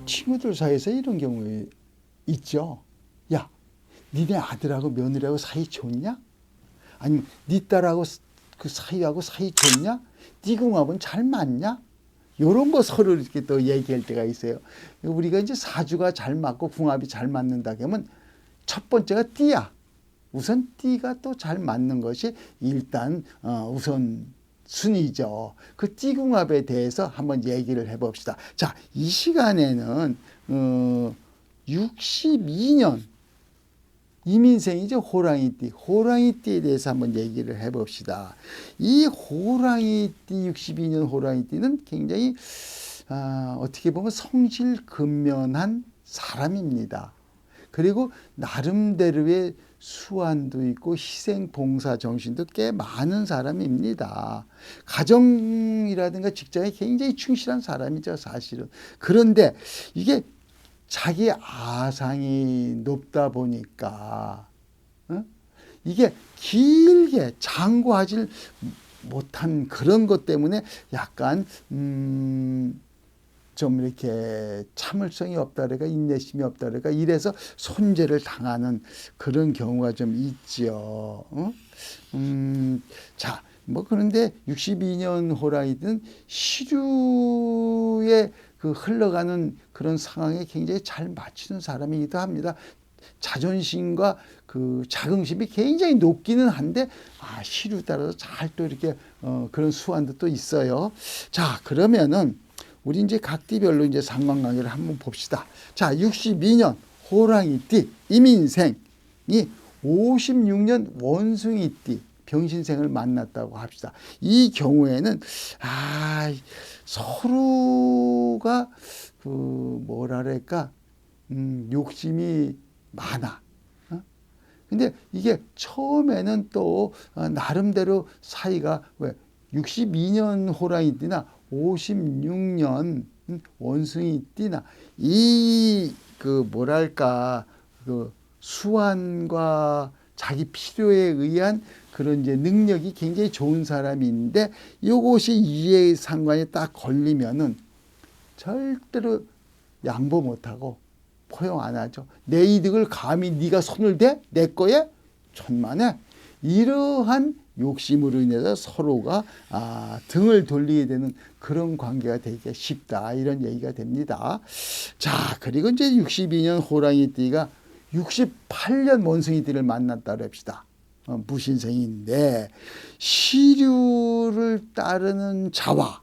친구들 사이에서 이런 경우 있죠. 야, 니네 아들하고 며느리하고 사이 좋냐? 아니면 니 딸하고 그 사이하고 사이 좋냐? 니 궁합은 잘 맞냐? 요런 거 서로 이렇게 또 얘기할 때가 있어요. 우리가 이제 사주가 잘 맞고 궁합이 잘 맞는다 그러면 첫 번째가 띠야. 우선 띠가 또 잘 맞는 것이 일단 우선 순위죠. 그 띠궁합에 대해서 한번 얘기를 해봅시다. 자, 이 시간에는 62년 이민생이죠. 호랑이띠. 호랑이띠에 대해서 한번 얘기를 해봅시다. 이 호랑이띠, 62년 호랑이띠는 굉장히 어떻게 보면 성실근면한 사람입니다. 그리고 나름대로의 수완도 있고 희생봉사 정신도 꽤 많은 사람입니다. 가정이라든가 직장에 굉장히 충실한 사람이죠, 사실은. 그런데 이게 자기 아상이 높다 보니까 이게 길게 장구하지 못한 그런 것 때문에 약간 좀 이렇게 참을성이 없다랄까 인내심이 없다랄까 이래서 손재를 당하는 그런 경우가 좀 있죠. 자, 뭐 그런데 62년 호랑이는 시류에 그 흘러가는 그런 상황에 굉장히 잘 맞추는 사람이기도 합니다. 자존심과 그 자긍심이 굉장히 높기는 한데 시류 따라서 잘 또 이렇게 그런 수완도 또 있어요. 자, 그러면은 우리 이제 각 띠별로 이제 상관관계를 한번 봅시다. 자, 62년 호랑이띠 이민생이 56년 원숭이띠 병신생을 만났다고 합시다. 이 경우에는 서로가 그 뭐랄까 욕심이 많아. 근데 이게 처음에는 또 나름대로 사이가 왜 62년 호랑이띠나 56년 원숭이띠나 이 그 뭐랄까 그 수완과 자기 필요에 의한 그런 이제 능력이 굉장히 좋은 사람인데 이것이 이해상관에 딱 걸리면은 절대로 양보 못하고 포용 안 하죠. 내 이득을 감히 네가 손을 대? 내 거에? 천만에. 이러한 욕심으로 인해서 서로가 등을 돌리게 되는 그런 관계가 되기가 쉽다. 이런 얘기가 됩니다. 자, 그리고 이제 62년 호랑이띠가 68년 원숭이띠를 만났다고 합시다. 무신생인데 시류를 따르는 자와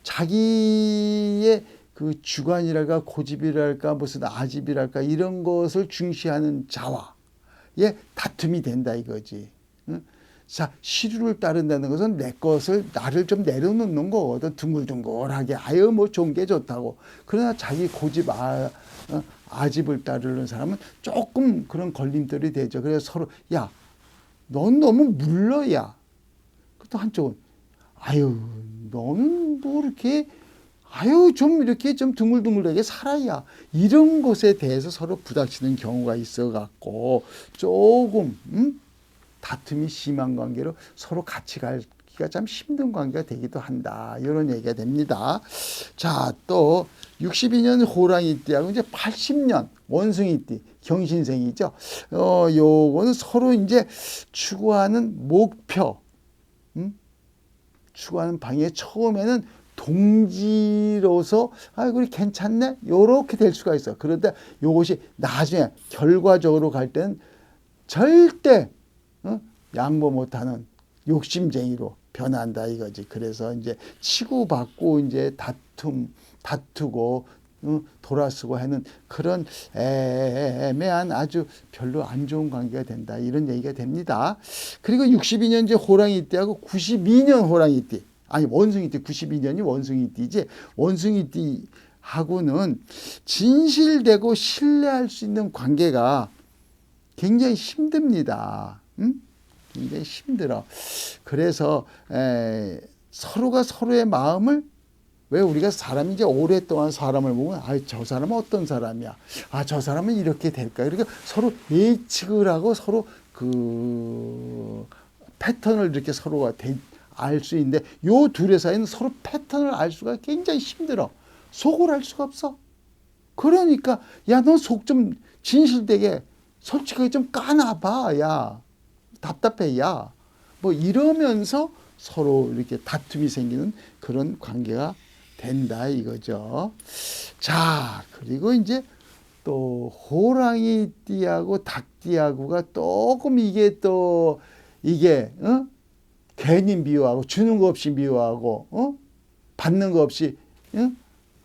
자기의 그 주관이랄까 고집이랄까 무슨 아집이랄까 이런 것을 중시하는 자와의 다툼이 된다 이거지. 자, 시류를 따른다는 것은 내 것을 나를 좀 내려놓는 거거든. 둥글둥글하게 아유 뭐 좋은 게 좋다고. 그러나 자기 고집 아집을 따르는 사람은 조금 그런 걸림돌이 되죠. 그래서 서로 야, 넌 너무 물러야. 또 한쪽은 아유 너는 뭐 이렇게 아유 좀 이렇게 좀 둥글둥글하게 살아야 이런 것에 대해서 서로 부닥치는 경우가 있어 갖고 조금 다툼이 심한 관계로 서로 같이 가기가 참 힘든 관계가 되기도 한다. 이런 얘기가 됩니다. 자, 또 62년 호랑이띠하고 이제 80년 원숭이띠 경신생이죠. 요거는 서로 이제 추구하는 목표, 추구하는 방향에 처음에는 동지로서 그래 괜찮네 요렇게 될 수가 있어. 그런데 요것이 나중에 결과적으로 갈 때는 절대 양보 못하는 욕심쟁이로 변한다 이거지. 그래서 이제 치고받고 이제 다투고 돌아서고 하는 그런 애매한 아주 별로 안 좋은 관계가 된다 이런 얘기가 됩니다. 그리고 62년 이제 호랑이띠하고 92년 호랑이띠 아니 원숭이띠 92년이 원숭이띠지 원숭이띠하고는 진실되고 신뢰할 수 있는 관계가 굉장히 힘듭니다. 굉장히 힘들어. 그래서 서로가 서로의 마음을 왜 우리가 사람이 이제 오랫동안 사람을 보면 저 사람은 어떤 사람이야. 저 사람은 이렇게 될까. 이렇게 서로 예측을 하고 서로 그 패턴을 이렇게 서로가 알 수 있는데 요 둘의 사이는 서로 패턴을 알 수가 굉장히 힘들어. 속을 알 수가 없어. 그러니까 야, 너 속 좀 진실되게 솔직하게 좀 까놔봐. 야, 답답해. 야, 뭐 이러면서 서로 이렇게 다툼이 생기는 그런 관계가 된다 이거죠. 자, 그리고 이제 또 호랑이띠하고 닭띠하고가 조금 이게 또 이게 괜히 미워하고 주는 거 없이 미워하고 받는 거 없이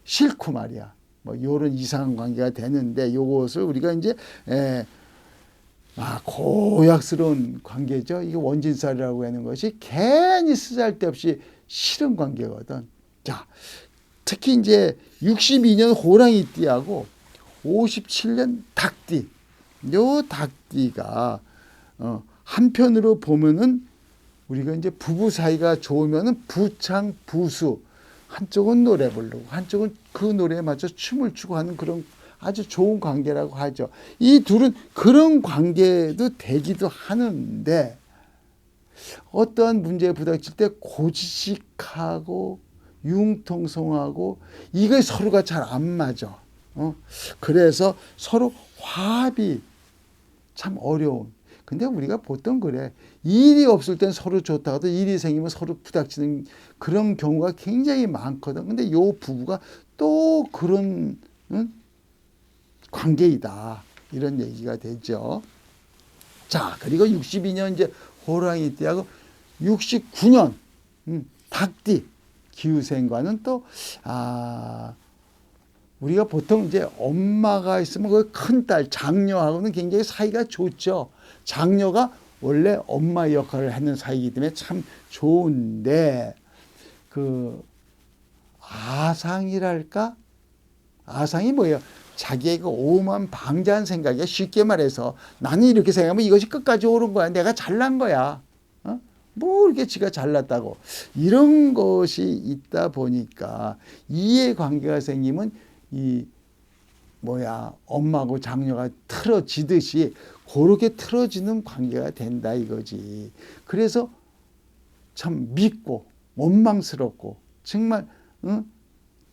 싫고 말이야. 뭐 요런 이상한 관계가 되는데 요것을 우리가 이제 고약스러운 관계죠. 이게 원진살이라고 하는 것이 괜히 쓰잘데없이 싫은 관계거든. 자, 특히 이제 62년 호랑이띠하고 57년 닭띠. 요 닭띠가 한편으로 보면은 우리가 이제 부부 사이가 좋으면은 부창 부수, 한쪽은 노래 부르고 한쪽은 그 노래에 맞춰 춤을 추고 하는 그런 아주 좋은 관계라고 하죠. 이 둘은 그런 관계도 되기도 하는데 어떠한 문제에 부닥칠 때 고지식하고 융통성하고 이게 서로가 잘 안 맞아. 그래서 서로 화합이 참 어려운. 근데 우리가 보통 그래. 일이 없을 땐 서로 좋다가도 일이 생기면 서로 부닥치는 그런 경우가 굉장히 많거든. 근데 요 부부가 또 그런 관계이다. 이런 얘기가 되죠. 자, 그리고 62년 이제 호랑이띠하고 69년 닭띠 기후생과는 또 우리가 보통 이제 엄마가 있으면 그 큰딸 장녀하고는 굉장히 사이가 좋죠. 장녀가 원래 엄마 역할을 하는 사이이기 때문에 참 좋은데 그 아상이랄까? 아상이 뭐예요? 자기의 그 오만 방자한 생각이야. 쉽게 말해서 나는 이렇게 생각하면 이것이 끝까지 옳은 거야. 내가 잘난 거야. 뭐 이렇게 지가 잘났다고. 이런 것이 있다 보니까 이해관계가 생기면 엄마하고 장녀가 틀어지듯이 그렇게 틀어지는 관계가 된다 이거지. 그래서 참 믿고 원망스럽고 정말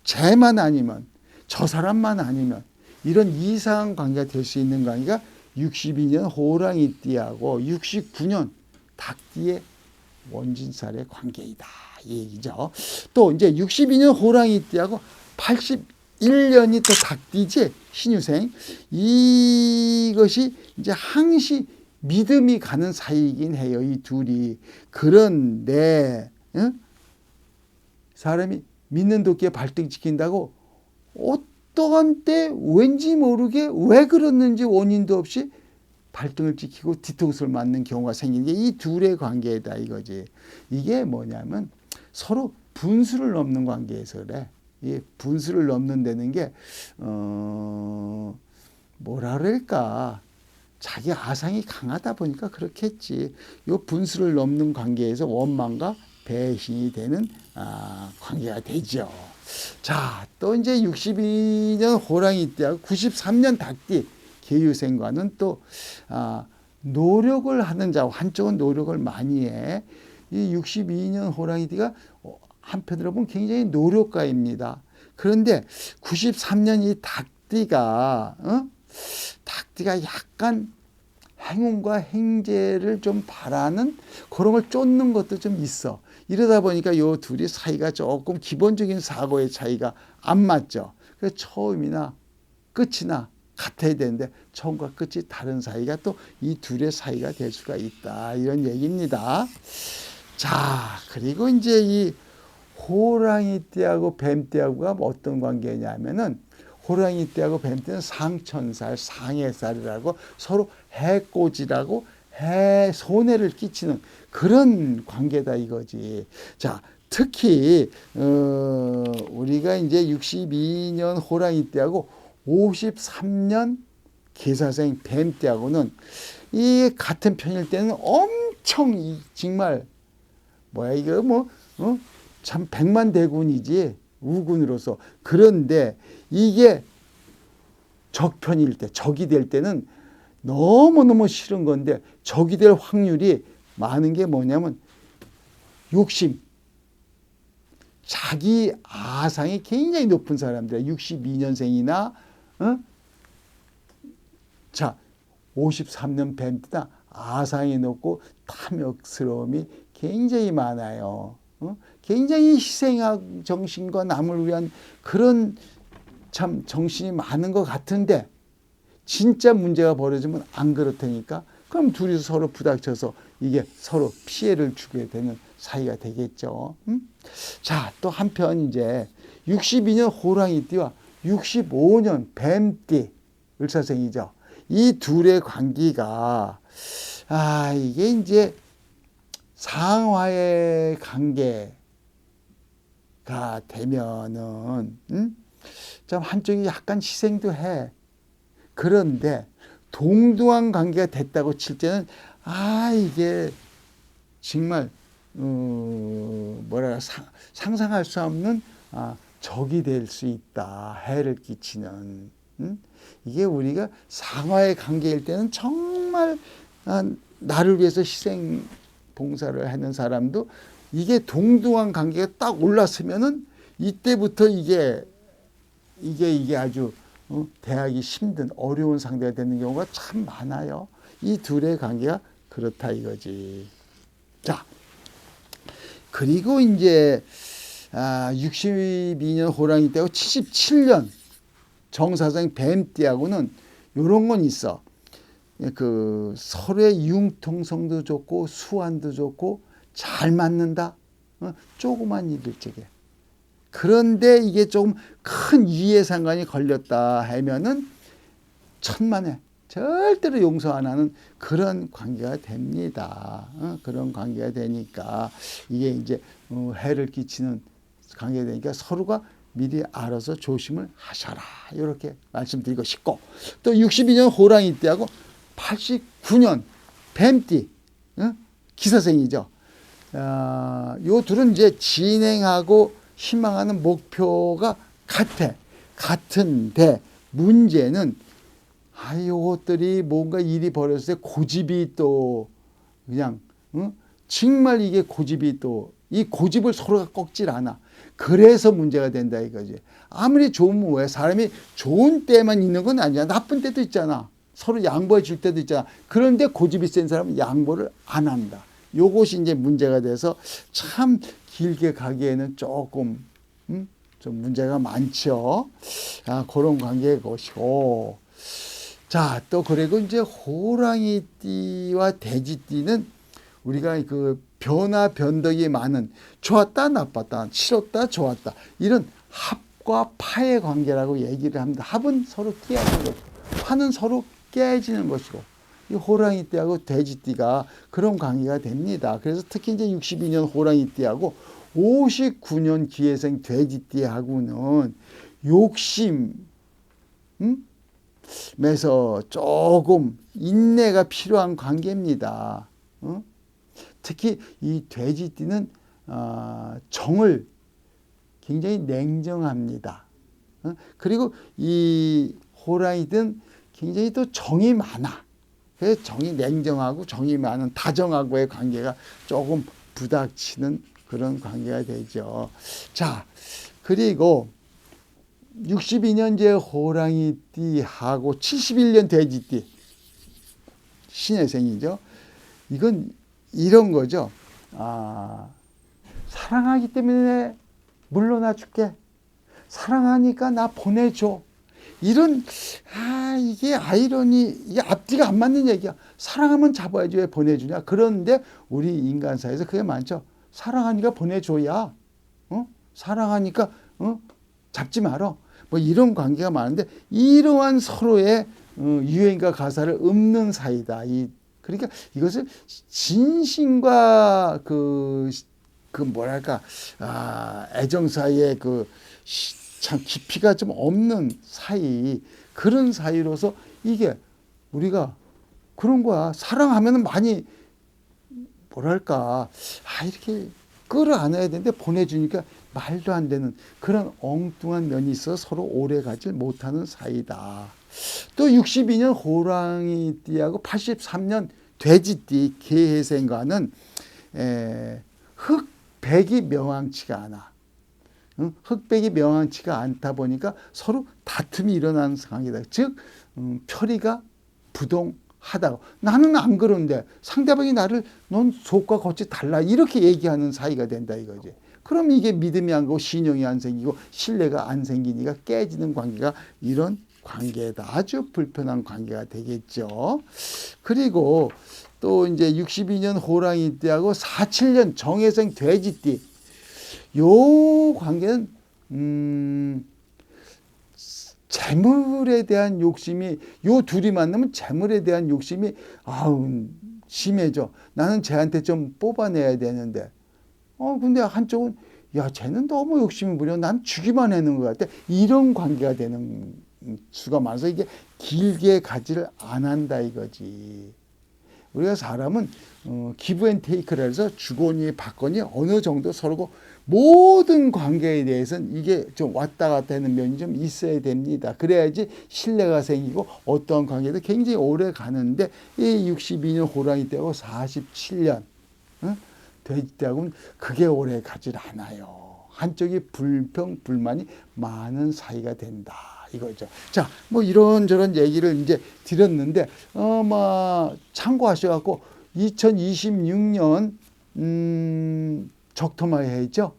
쟤만 아니면 저 사람만 아니면 이런 이상한 관계가 될 수 있는 관계가 62년 호랑이띠하고 69년 닭띠의 원진살의 관계이다 이 얘기죠. 또 이제 62년 호랑이띠하고 81년이 또 닭띠지 신유생. 이것이 이제 항시 믿음이 가는 사이이긴 해요. 이 둘이. 그런데 사람이 믿는 도끼에 발등 찍힌다고 어떠한 때 왠지 모르게 왜 그랬는지 원인도 없이 발등을 찍히고 뒤통수를 맞는 경우가 생기는 게 이 둘의 관계다 이거지. 이게 뭐냐면 서로 분수를 넘는 관계에서 그래. 이 분수를 넘는다는 게 뭐라 그럴까? 자기 아상이 강하다 보니까 그렇겠지. 이 분수를 넘는 관계에서 원망과 배신이 되는 관계가 되죠. 자, 또 이제 62년 호랑이띠하고 93년 닭띠 계유생과는 또 노력을 하는 자, 한쪽은 노력을 많이 해. 이 62년 호랑이띠가 한편으로 보면 굉장히 노력가입니다. 그런데 93년 이 닭띠가 약간 행운과 행재를 좀 바라는 그런 걸 쫓는 것도 좀 있어. 이러다 보니까 요 둘이 사이가 조금 기본적인 사고의 차이가 안 맞죠. 그래서 처음이나 끝이나 같아야 되는데 처음과 끝이 다른 사이가 또 이 둘의 사이가 될 수가 있다. 이런 얘기입니다. 자, 그리고 이제 이 호랑이띠하고 뱀띠하고가 어떤 관계냐면은 호랑이띠하고 뱀띠는 상천살, 상해살이라고 서로 해꼬지라고 손해를 끼치는 그런 관계다 이거지. 자, 특히 우리가 이제 62년 호랑이띠하고 53년 계사생 뱀띠하고는 이 같은 편일 때는 엄청 정말 참 백만대군이지 우군으로서. 그런데 이게 적편일 때, 적이 될 때는 너무너무 싫은 건데 적이 될 확률이 많은 게 뭐냐면 욕심, 자기 아상이 굉장히 높은 사람들, 62년생이나 자 53년 뱀띠다. 아상이 높고 탐욕스러움이 굉장히 많아요. 굉장히 희생학 정신과 남을 위한 그런 참 정신이 많은 것 같은데 진짜 문제가 벌어지면 안 그렇다니까. 그럼 둘이서 서로 부닥쳐서 이게 서로 피해를 주게 되는 사이가 되겠죠. 자, 또 한편 이제 62년 호랑이띠와 65년 뱀띠 을사생이죠. 이 둘의 관계가 이게 이제 상화의 관계가 되면은 좀 한쪽이 약간 희생도 해. 그런데 동등한 관계가 됐다고 칠 때는 이게 정말 상상할 수 없는 적이 될 수 있다. 해를 끼치는. 이게 우리가 상하의 관계일 때는 정말 나를 위해서 희생 봉사를 하는 사람도 이게 동등한 관계가 딱 올랐으면은 이때부터 이게 아주 대하기 힘든 어려운 상대가 되는 경우가 참 많아요. 이 둘의 관계가 그렇다 이거지. 자, 그리고 이제 62년 호랑이 띠하고 77년 정사생 뱀띠하고는 요런 건 있어. 그 서로의 융통성도 좋고 수완도 좋고 잘 맞는다. 조그만 일일 적에. 그런데 이게 조금 큰 이해상관이 걸렸다 하면은 천만에 절대로 용서 안 하는 그런 관계가 됩니다. 그런 관계가 되니까 이게 이제 해를 끼치는 관계가 되니까 서로가 미리 알아서 조심을 하셔라. 이렇게 말씀드리고 싶고, 또 62년 호랑이 띠하고 89년 뱀띠 기사생이죠. 요 둘은 이제 진행하고 희망하는 목표가 같은데 문제는 요것들이 뭔가 일이 벌어졌을 때 고집이 또 그냥 정말 이게 고집이 또 이 고집을 서로가 꺾질 않아. 그래서 문제가 된다 이거지. 아무리 좋으면 왜 사람이 좋은 때만 있는 건 아니야. 나쁜 때도 있잖아. 서로 양보해 줄 때도 있잖아. 그런데 고집이 센 사람은 양보를 안 한다. 요것이 이제 문제가 돼서 참 길게 가기에는 조금 좀 문제가 많죠. 그런 관계의 것이고. 자, 또 그리고 이제 호랑이띠와 돼지띠는 우리가 그 변화 변덕이 많은 좋았다 나빴다 싫었다 좋았다 이런 합과 파의 관계라고 얘기를 합니다. 합은 서로 깨지는 것이고 파는 서로 깨지는 것이고 이 호랑이띠하고 돼지띠가 그런 관계가 됩니다. 그래서 특히 이제 62년 호랑이띠하고 59년 기해생 돼지띠하고는 욕심에서 조금 인내가 필요한 관계입니다. 특히 이 돼지띠는 정을 굉장히 냉정합니다. 그리고 이 호랑이는 굉장히 또 정이 많아. 그래서 정이 냉정하고 정이 많은 다정하고의 관계가 조금 부닥치는 그런 관계가 되죠. 자, 그리고 62년제 호랑이띠하고 71년 돼지띠 신해생이죠. 이건 이런 거죠. 사랑하기 때문에 물러나 줄게. 사랑하니까 나 보내줘. 이런 이게 아이러니, 이게 앞뒤가 안 맞는 얘기야. 사랑하면 잡아야지 왜 보내주냐. 그런데 우리 인간사에서 그게 많죠. 사랑하니까 보내줘야. 사랑하니까 잡지 말어. 뭐 이런 관계가 많은데 이러한 서로의 유행과 가사를 읊는 사이다. 그러니까 이것을 진심과 애정 사이에 참 깊이가 좀 없는 사이, 그런 사이로서 이게 우리가 그런 거야. 사랑하면은 많이 이렇게 끌어안아야 되는데 보내주니까 말도 안 되는 그런 엉뚱한 면이 있어 서로 오래 가지 못하는 사이다. 또 62년 호랑이띠하고 83년 돼지띠 개해생과는 흙 백이 명확치가 않아. 흑백이 명확치가 않다 보니까 서로 다툼이 일어나는 관계다. 즉 표리가 부동하다. 나는 안 그런데 상대방이 나를 넌 속과 겉이 달라 이렇게 얘기하는 사이가 된다 이거지. 그럼 이게 믿음이 안 가고 신용이 안 생기고 신뢰가 안 생기니까 깨지는 관계가 이런 관계다. 아주 불편한 관계가 되겠죠. 그리고 또 이제 62년 호랑이띠하고 47년 정해성 돼지띠. 요 관계는 재물에 대한 욕심이 요 둘이 만나면 재물에 대한 욕심이 심해져. 나는 쟤한테 좀 뽑아내야 되는데 근데 한쪽은 야 쟤는 너무 욕심이 부려. 난 주기만 하는 것 같아. 이런 관계가 되는 수가 많아서 이게 길게 가지를 안 한다 이거지. 우리가 사람은 기브 앤 테이크라 해서 주거니 받거니 어느 정도 서로 모든 관계에 대해서는 이게 좀 왔다 갔다 하는 면이 좀 있어야 됩니다. 그래야지 신뢰가 생기고 어떠한 관계도 굉장히 오래 가는데 이 62년 호랑이 때하고 47년 돼지 때하고는 그게 오래 가질 않아요. 한쪽이 불평 불만이 많은 사이가 된다. 이거죠. 자, 뭐 이런저런 얘기를 이제 드렸는데, 참고하셔갖고, 2026년, 적토마의 해죠.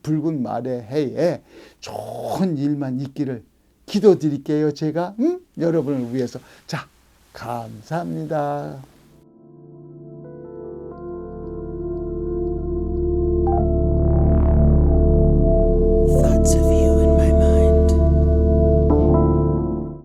붉은 말의 해에 좋은 일만 있기를 기도드릴게요. 제가, 여러분을 위해서. 자, 감사합니다.